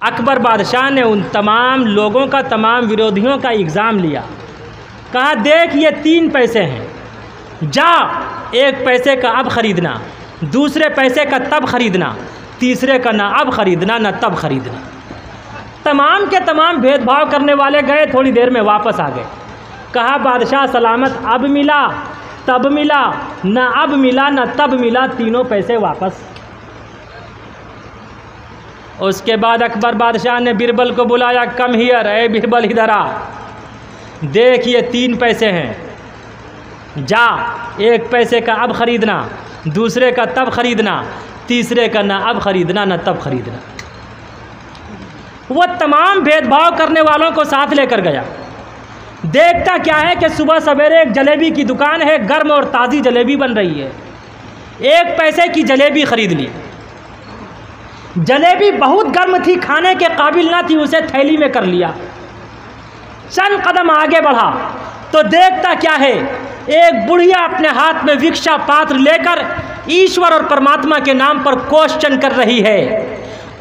अकबर बादशाह ने उन तमाम लोगों का, तमाम विरोधियों का इल्ज़ाम लिया। कहा देख ये 3 पैसे हैं, जा 1 पैसे का अब ख़रीदना, दूसरे पैसे का तब ख़रीदना, तीसरे का ना अब ख़रीदना ना तब ख़रीदना। तमाम के तमाम भेदभाव करने वाले गए, थोड़ी देर में वापस आ गए। कहा बादशाह सलामत, अब मिला तब मिला, ना अब मिला ना तब मिला, तीनों पैसे वापस। उसके बाद अकबर बादशाह ने बिरबल को बुलाया, कम हियर, ए बिरबल इधर आ, देख ये 3 पैसे हैं, जा 1 पैसे का अब ख़रीदना, दूसरे का तब ख़रीदना, तीसरे का ना अब ख़रीदना ना तब ख़रीदना। वो तमाम भेदभाव करने वालों को साथ लेकर गया। देखता क्या है कि सुबह सवेरे एक जलेबी की दुकान है, गर्म और ताज़ी जलेबी बन रही है। 1 पैसे की जलेबी ख़रीद ली। जलेबी बहुत गर्म थी, खाने के काबिल ना थी, उसे थैली में कर लिया। चंद कदम आगे बढ़ा तो देखता क्या है, एक बुढ़िया अपने हाथ में भिक्षा पात्र लेकर ईश्वर और परमात्मा के नाम पर क्वेश्चन कर रही है।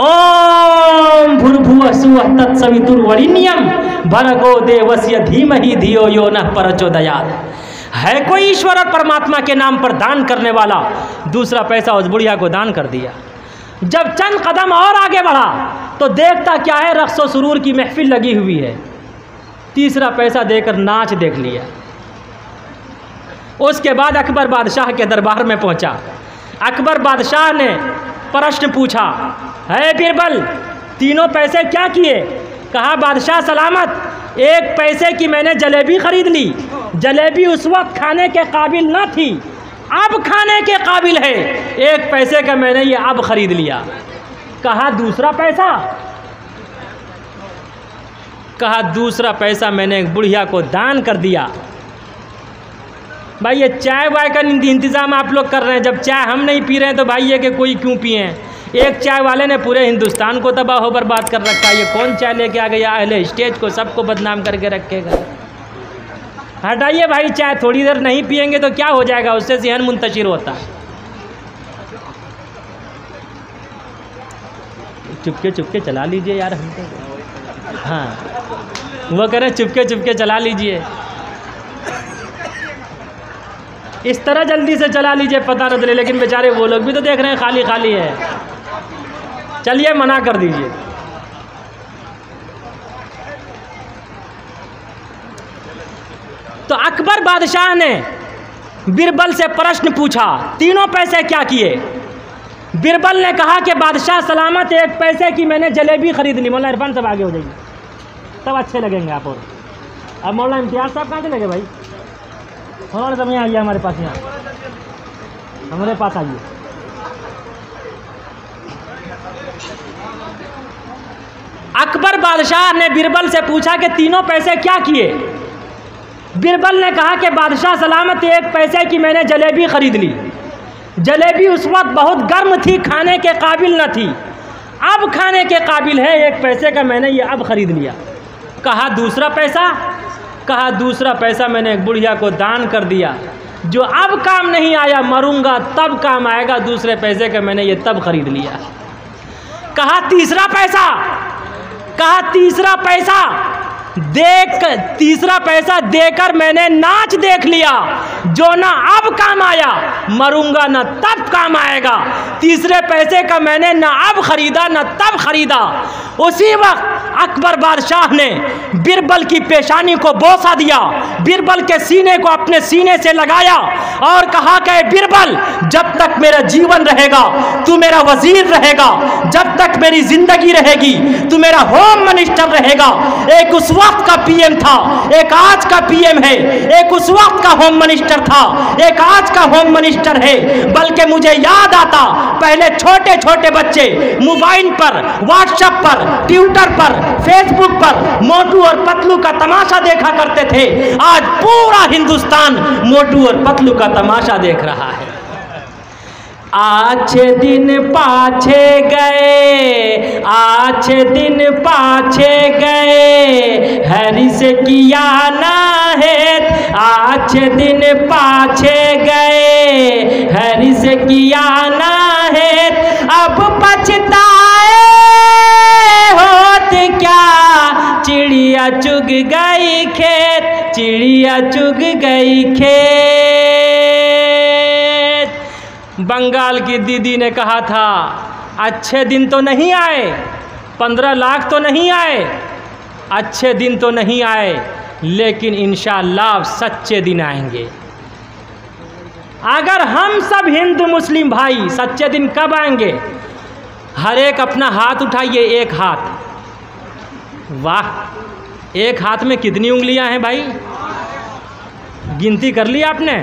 ओम भूर्भुवः स्वः तत्सवितुर्वरेण्यं भर्गो देवस्य धीमहि धियो यो नः प्रचोदयात्। है कोई ईश्वर और परमात्मा के नाम पर दान करने वाला? दूसरा पैसा उस बुढ़िया को दान कर दिया। जब चंद कदम और आगे बढ़ा तो देखता क्या है, रक्स व सुरूर की महफिल लगी हुई है। तीसरा पैसा देकर नाच देख लिया। उसके बाद अकबर बादशाह के दरबार में पहुंचा। अकबर बादशाह ने प्रश्न पूछा, है बिरबल, तीनों पैसे क्या किए? कहा बादशाह सलामत, 1 पैसे की मैंने जलेबी खरीद ली। जलेबी उस वक्त खाने के काबिल न थी, अब खाने के काबिल है। 1 पैसे का मैंने ये अब खरीद लिया। कहा दूसरा पैसा? कहा दूसरा पैसा मैंने एक बुढ़िया को दान कर दिया। भाई ये चाय वाय का इंतज़ाम आप लोग कर रहे हैं, जब चाय हम नहीं पी रहे हैं तो भाई ये कि कोई क्यों पिए? एक चाय वाले ने पूरे हिंदुस्तान को तबाह हो बर्बाद कर रखा है। ये कौन चाय लेके आ गया? अहले स्टेज को सबको बदनाम करके रखेगा। हटाइए भाई चाय, थोड़ी देर नहीं पिएंगे तो क्या हो जाएगा, उससे सेहन मुंतशिर होता है। चुपके चुपके चला लीजिए यार हमको। हाँ वो कह रहे चुपके चुपके चला लीजिए, इस तरह जल्दी से चला लीजिए पता न चले। लेकिन बेचारे वो लोग भी तो देख रहे हैं खाली खाली है। चलिए मना कर दीजिए। तो अकबर बादशाह ने बिरबल से प्रश्न पूछा, तीनों पैसे क्या किए? बिरबल ने कहा कि बादशाह सलामत, 1 पैसे की मैंने जलेबी खरीद ली। मौलाना इरफान साहब आगे हो जाइए, तब अच्छे लगेंगे आप। और अब मौलाना इम्तियाज़ साहब कहाँ चले गए भाई? मौलाना साहब यहाँ आइए हमारे पास, यहाँ हमारे पास आइए। अकबर बादशाह ने बिरबल से पूछा कि तीनों पैसे क्या किए? बिरबल ने कहा कि बादशाह सलामत, 1 पैसे की मैंने जलेबी खरीद ली। जलेबी उस वक्त बहुत गर्म थी, खाने के काबिल न थी, अब खाने के काबिल है। 1 पैसे का मैंने ये अब खरीद लिया। कहा दूसरा पैसा? कहा दूसरा पैसा मैंने एक बुढ़िया को दान कर दिया, जो अब काम नहीं आया, मरूंगा तब काम आएगा। दूसरे पैसे का मैंने ये तब खरीद लिया। कहा तीसरा पैसा? कहा तीसरा पैसा तीसरा पैसा देकर मैंने नाच देख लिया, जो ना अब काम आया, मरूंगा ना तब काम आएगा। तीसरे पैसे का मैंने ना अब खरीदा ना तब खरीदा। उसी वक्त अकबर बादशाह ने बिरबल की पेशानी को बोसा दिया, बिरबल के सीने को अपने सीने से लगाया और कहा कि बिरबल, जब तक मेरा जीवन रहेगा तू मेरा वजीर रहेगा, जब तक मेरी जिंदगी रहेगी तू मेरा होम मिनिस्टर रहेगा। एक उस वक्त का पीएम था, एक आज का पीएम है। एक उस वक्त का होम मिनिस्टर था, एक आज का होम मिनिस्टर है। बल्कि मुझे याद आता, पहले छोटे छोटे बच्चे मोबाइल पर, व्हाट्सएप पर, ट्विटर पर, फेसबुक पर मोटू और पतलू का तमाशा देखा करते थे। आज पूरा हिंदुस्तान मोटू और पतलू का तमाशा देख रहा है। आछे दिन पाछे गए, आछे दिन पाछे गए, हरि से किया ना है। आछे दिन पाछे गए, हरि से किया ना है। अब पछताए हो चुग गई खेत, चिड़िया चुग गई खेत। बंगाल की दीदी ने कहा था अच्छे दिन तो नहीं आए, 15 लाख तो नहीं आए, अच्छे दिन तो नहीं आए, लेकिन इंशाअल्लाह सच्चे दिन आएंगे। अगर हम सब हिंदू मुस्लिम भाई, सच्चे दिन कब आएंगे? हर एक अपना हाथ उठाइए, एक हाथ। वाह, एक हाथ में कितनी उंगलियां हैं भाई? गिनती कर ली आपने?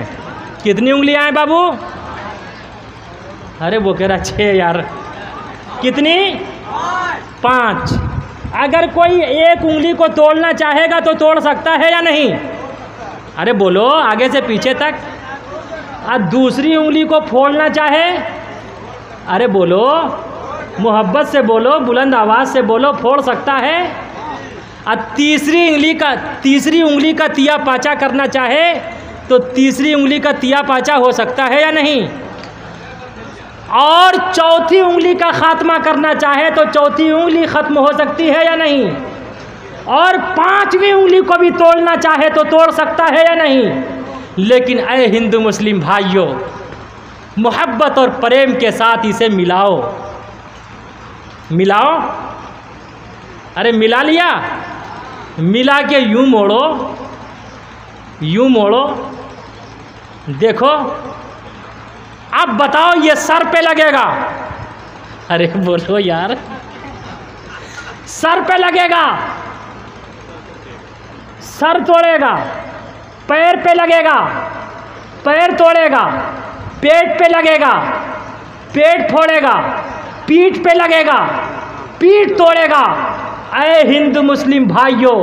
कितनी उंगलियां हैं बाबू? अरे वो कह रहा 6 यार। कितनी? 5। अगर कोई एक उंगली को तोड़ना चाहेगा तो तोड़ सकता है या नहीं? अरे बोलो, आगे से पीछे तक। और दूसरी उंगली को फोड़ना चाहे? अरे बोलो, मोहब्बत से बोलो, बुलंद आवाज़ से बोलो, फोड़ सकता है। और तीसरी उंगली का तिया पाचा करना चाहे तो तीसरी उंगली का तिया पाचा हो सकता है या नहीं? और चौथी उंगली का खात्मा करना चाहे तो चौथी उंगली ख़त्म हो सकती है या नहीं? और 5वीं उंगली को भी तोड़ना चाहे तो तोड़ सकता है या नहीं? लेकिन ऐ हिंदू मुस्लिम भाइयों, मोहब्बत और प्रेम के साथ इसे मिलाओ। मिलाओ। अरे मिला लिया, मिला के यूं मोड़ो, यूं मोड़ो। देखो, अब बताओ ये सर पे लगेगा? अरे बोलो यार, सर पे लगेगा, सर तोड़ेगा। पैर पे लगेगा, पैर तोड़ेगा। पेट पे लगेगा, पेट फोड़ेगा। पीठ पे लगेगा, पीठ तोड़ेगा। ऐ हिंदू मुस्लिम भाइयों,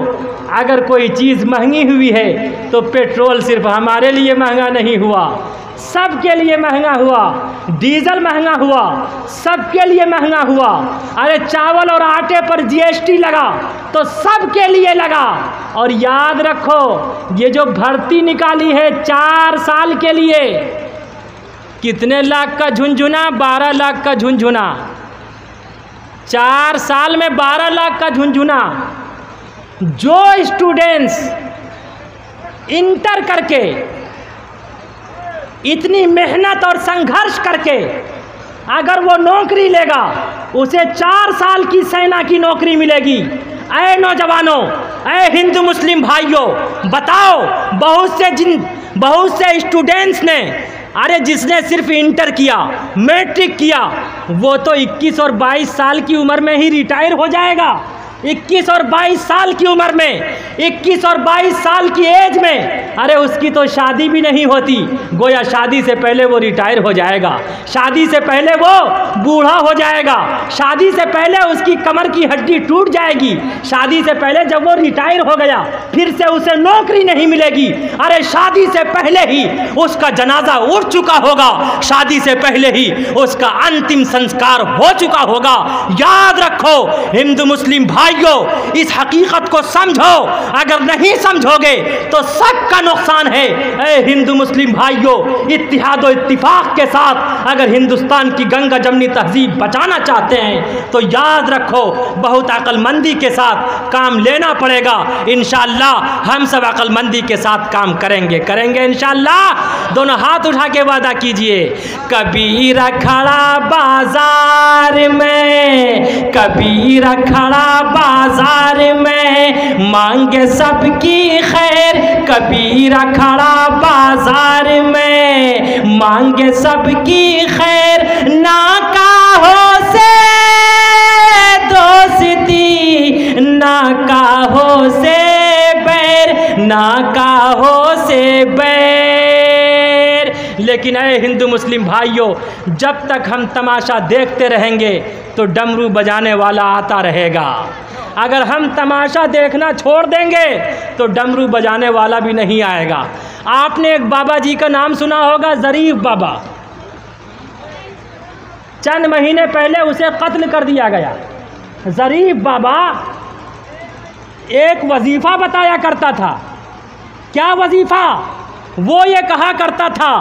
अगर कोई चीज़ महंगी हुई है तो पेट्रोल सिर्फ हमारे लिए महंगा नहीं हुआ, सबके लिए महंगा हुआ। डीजल महंगा हुआ, सबके लिए महंगा हुआ। अरे चावल और आटे पर जीएसटी लगा तो सबके लिए लगा। और याद रखो, ये जो भर्ती निकाली है 4 साल के लिए, कितने लाख का झुनझुना? 12 लाख का झुनझुना। 4 साल में 12 लाख का झुनझुना। जो स्टूडेंट्स इंटर करके इतनी मेहनत और संघर्ष करके अगर वो नौकरी लेगा, उसे 4 साल की सेना की नौकरी मिलेगी। ऐ नौजवानों, ऐ हिंदू मुस्लिम भाइयों, बताओ, बहुत से स्टूडेंट्स ने, अरे जिसने सिर्फ इंटर किया, मैट्रिक किया, वो तो 21 और 22 साल की उम्र में ही रिटायर हो जाएगा। 21 और 22 साल की उम्र में, 21 और 22 साल की एज में, अरे उसकी तो शादी भी नहीं होती। गोया शादी से पहले वो रिटायर हो जाएगा, शादी से पहले वो बूढ़ा हो जाएगा, शादी से पहले उसकी कमर की हड्डी टूट जाएगी, शादी से पहले जब वो रिटायर हो गया फिर से उसे नौकरी नहीं मिलेगी। अरे शादी से पहले ही उसका जनाजा उठ चुका होगा, शादी से पहले ही उसका अंतिम संस्कार हो चुका होगा। याद रखो हिंदू मुस्लिम भाइयों, इस हकीकत को समझो। अगर नहीं समझोगे तो सबका नुकसान है। ऐ हिंदू मुस्लिम भाइयों, इत्तिहाद और इत्तिफाक के साथ अगर हिंदुस्तान की गंगा जमनी तहजीब बचाना चाहते हैं तो याद रखो, बहुत अक्लमंदी के साथ काम लेना पड़ेगा। इंशाअल्लाह हम सब अक्लमंदी के साथ काम करेंगे इंशाअल्लाह। दोनों हाथ उठा के वादा कीजिए। कबीरा खड़ा बाजार में, कबीरा खड़ा बाजार में, मांगे सबकी खैर। कबीरा खड़ा बाजार में, मांगे सबकी खैर। नाकाहों से दोस्ती, नाकाहों से बैर, नाकाहों से बैर। लेकिन ऐ हिंदू मुस्लिम भाइयों, जब तक हम तमाशा देखते रहेंगे तो डमरू बजाने वाला आता रहेगा। अगर हम तमाशा देखना छोड़ देंगे तो डमरू बजाने वाला भी नहीं आएगा। आपने एक बाबा जी का नाम सुना होगा, ज़रीफ बाबा। चंद महीने पहले उसे कत्ल कर दिया गया। ज़रीफ बाबा एक वजीफ़ा बताया करता था। क्या वजीफ़ा? वो ये कहा करता था,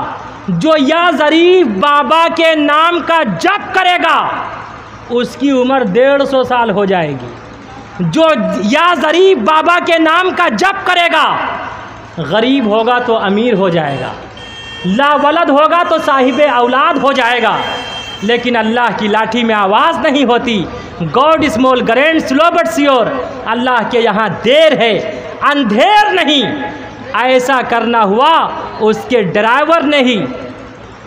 जो या ज़रीफ बाबा के नाम का जप करेगा उसकी उम्र 150 साल हो जाएगी। जो या ज़रीब बाबा के नाम का जप करेगा, गरीब होगा तो अमीर हो जाएगा, लावलद होगा तो साहिब औलाद हो जाएगा, लेकिन अल्लाह की लाठी में आवाज़ नहीं होती। God small grand slow but sure, अल्लाह के यहाँ देर है अंधेर नहीं। ऐसा करना हुआ उसके ड्राइवर ने ही,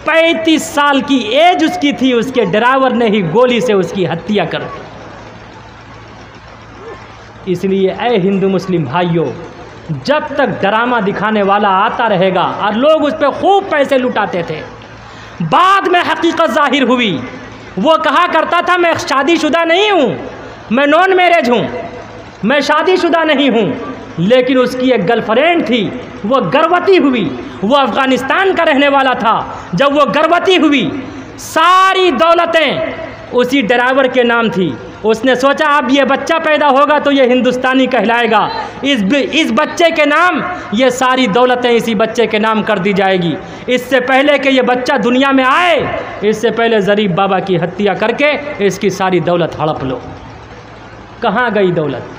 35 साल की एज उसकी थी, उसके ड्राइवर ने ही गोली से उसकी हत्या कर दी। इसलिए ऐ हिंदू मुस्लिम भाइयों, जब तक ड्रामा दिखाने वाला आता रहेगा, और लोग उस पर खूब पैसे लुटाते थे, बाद में हकीकत जाहिर हुई। वो कहा करता था मैं शादीशुदा नहीं हूँ, मैं नॉन मैरिज हूँ, मैं शादीशुदा नहीं हूँ, लेकिन उसकी एक गर्लफ्रेंड थी, वो गर्भवती हुई। वो अफ़गानिस्तान का रहने वाला था। जब वो गर्भवती हुई, सारी दौलतें उसी ड्राइवर के नाम थी। उसने सोचा अब ये बच्चा पैदा होगा तो ये हिंदुस्तानी कहलाएगा, इस बच्चे के नाम ये सारी दौलतें इसी बच्चे के नाम कर दी जाएगी। इससे पहले कि ये बच्चा दुनिया में आए, इससे पहले ज़रीब बाबा की हत्या करके इसकी सारी दौलत हड़प लो। कहाँ गई दौलत?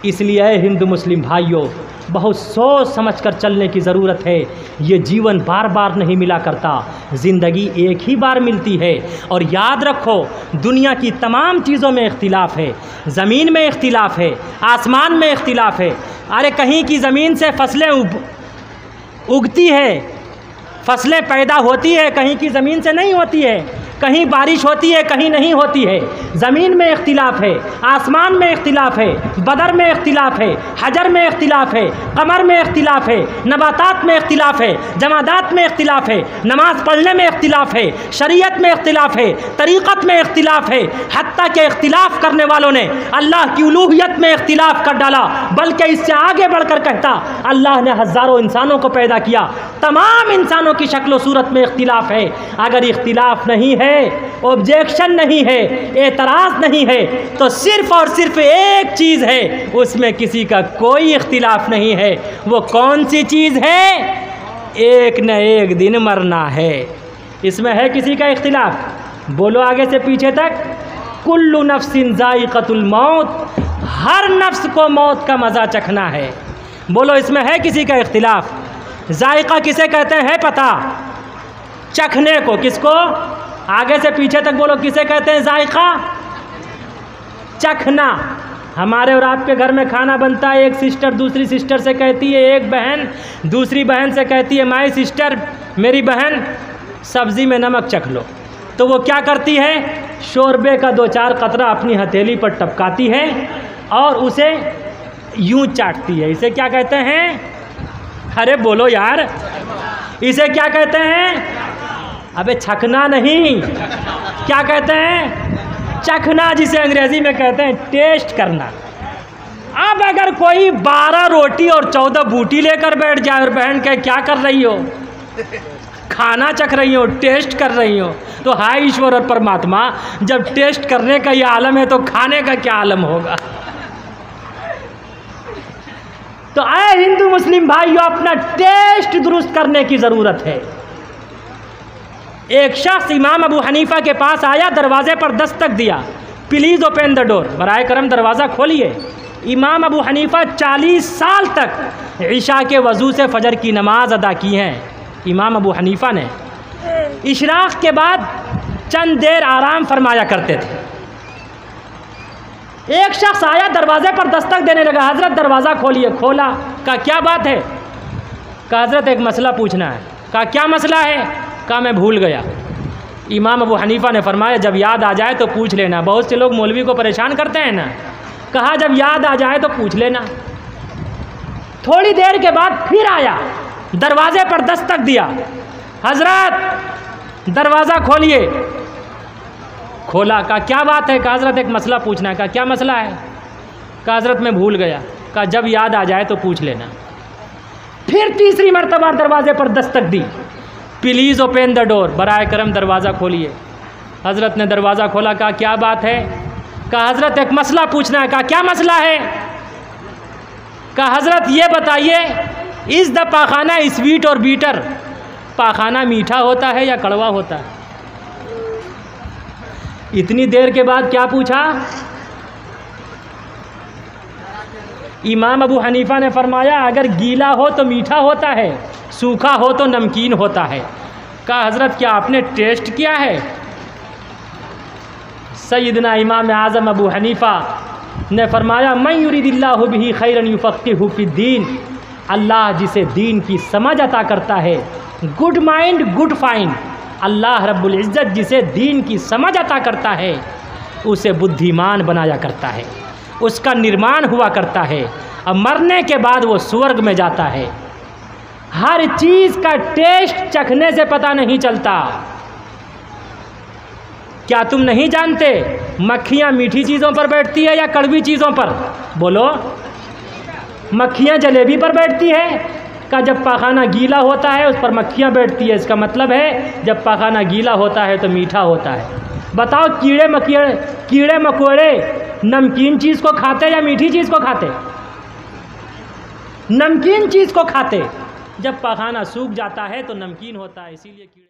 इसलिए हिंदू मुस्लिम भाइयों, बहुत सोच समझकर चलने की ज़रूरत है। ये जीवन बार बार नहीं मिला करता, ज़िंदगी एक ही बार मिलती है। और याद रखो, दुनिया की तमाम चीज़ों में इख्तिलाफ है। ज़मीन में इख्तिलाफ है, आसमान में इख्तिलाफ है। अरे कहीं की ज़मीन से फसलें उगती है, फसलें पैदा होती है, कहीं की ज़मीन से नहीं होती है। कहीं बारिश होती है, कहीं नहीं होती है। ज़मीन में इख्तिलाफ है, आसमान में इख्तिलाफ है, बदर में इख्तिलाफ है, हजर में इख्तिलाफ है, कमर में इख्तिलाफ है, नबातात में इख्तिलाफ है, जमादात में इख्तिलाफ है, नमाज पढ़ने में इख्तिलाफ है, शरीयत में इख्तिलाफ है, तरीक़त में इख्तिलाफ है। हत्ता के इख्तिलाफ करने वालों ने अल्लाह की उलूहियत में इख्तिलाफ कर डाला। बल्कि इससे आगे बढ़कर कहता, अल्लाह ने हज़ारों इंसानों को पैदा किया, तमाम इंसानों की शक्ल सूरत में इख्तिलाफ है। अगर इख्तिलाफ नहीं है, ऑब्जेक्शन नहीं है, एतराज़ नहीं है, तो सिर्फ और सिर्फ एक चीज़ है, उसमें किसी का कोई इख्तिलाफ नहीं है। वो कौन सी चीज़ है? एक न एक दिन मरना है। इसमें है किसी का इख्तिलाफ? बोलो आगे से पीछे तक। कुल्लु नफ्सिन ज़ाइक़तुल मौत, हर नफ्स को मौत का मज़ा चखना है। बोलो इसमें है किसी का इख्तिलाफ? जायका किसे कहते हैं पता? चखने को। किसको? आगे से पीछे तक बोलो, किसे कहते हैं जायका? चखना। हमारे और आपके घर में खाना बनता है, एक सिस्टर दूसरी सिस्टर से कहती है, एक बहन दूसरी बहन से कहती है, माय सिस्टर, मेरी बहन, सब्ज़ी में नमक चख लो। तो वो क्या करती है? शोरबे का 2-4 कतरा अपनी हथेली पर टपकाती है और उसे यूं चाटती है। इसे क्या कहते हैं? अरे बोलो यार, इसे क्या कहते हैं? अबे छकना नहीं, क्या कहते हैं? चखना, जिसे अंग्रेजी में कहते हैं टेस्ट करना। अब अगर कोई 12 रोटी और 14 बूटी लेकर बैठ जाए और बहन कहे क्या कर रही हो? खाना चख रही हो, टेस्ट कर रही हो, तो हाय ईश्वर और परमात्मा, जब टेस्ट करने का ये आलम है तो खाने का क्या आलम होगा? तो आए हिंदू मुस्लिम भाइयों, अपना टेस्ट दुरुस्त करने की ज़रूरत है। एक शख्स इमाम अबू हनीफ़ा के पास आया, दरवाज़े पर दस्तक दिया, प्लीज़ ओपन द डोर, बराए करम दरवाज़ा खोलिए। इमाम अबू हनीफ़ा 40 साल तक इशा के वज़ू से फ़जर की नमाज अदा की हैं। इमाम अबू हनीफ़ा ने इशराक़ के बाद चंद देर आराम फरमाया करते थे। एक शख्स आया, दरवाज़े पर दस्तक देने लगा, हज़रत दरवाज़ा खोलिए। खोला, कहा क्या बात है? कहा हज़रत एक मसला पूछना है। कहा क्या मसला है? कहा मैं भूल गया। इमाम अबू हनीफ़ा ने फरमाया जब याद आ जाए तो पूछ लेना। बहुत से लोग मौलवी को परेशान करते हैं ना। कहा जब याद आ जाए तो पूछ लेना। थोड़ी देर के बाद फिर आया, दरवाज़े पर दस्तक दिया, हज़रत दरवाज़ा खोलिए। खोला, कहा क्या बात है? कहा हज़रत एक मसला पूछना है। कहा क्या मसला है? कहा हज़रत मैं भूल गया। कहा जब याद आ जाए तो पूछ लेना। फिर तीसरी मरतबा दरवाज़े पर दस्तक दी, प्लीज़ ओपन द डोर, बराए करम दरवाज़ा खोलिए। हज़रत ने दरवाज़ा खोला। कहा क्या बात है? कहा हज़रत एक मसला पूछना है। कहा क्या मसला है? कहा हज़रत ये बताइए, इज़ द पाखाना स्वीट और बीटर, पाखाना मीठा होता है या कड़वा होता है? इतनी देर के बाद क्या पूछा? इमाम अबू हनीफ़ा ने फरमाया अगर गीला हो तो मीठा होता है, सूखा हो तो नमकीन होता है। कहा हज़रत क्या आपने टेस्ट किया है? सैयदना इमाम आज़म अबू हनीफ़ा ने फरमाया मन युरिदिल्लाहु बिही खैरन युफ़क़्क़िहु फ़िद्दीन, अल्लाह जिसे दीन की समझ अता करता है, गुड माइंड गुड फाइंड, अल्लाह रब्बुल इज़्ज़त जिसे दीन की समझ अता करता है उसे बुद्धिमान बनाया करता है, उसका निर्माण हुआ करता है और मरने के बाद वो स्वर्ग में जाता है। हर चीज़ का टेस्ट चखने से पता नहीं चलता। क्या तुम नहीं जानते मक्खियाँ मीठी चीज़ों पर बैठती है या कड़वी चीज़ों पर? बोलो। मक्खियाँ जलेबी पर बैठती है का जब पाखाना गीला होता है उस पर मक्खियाँ बैठती है, इसका मतलब है जब पाखाना गीला होता है तो मीठा होता है। बताओ कीड़े मकोड़े नमकीन चीज़ को खाते या मीठी चीज़ को खाते? नमकीन चीज़ को खाते। जब पाखाना सूख जाता है तो नमकीन होता है, इसीलिए कीड़े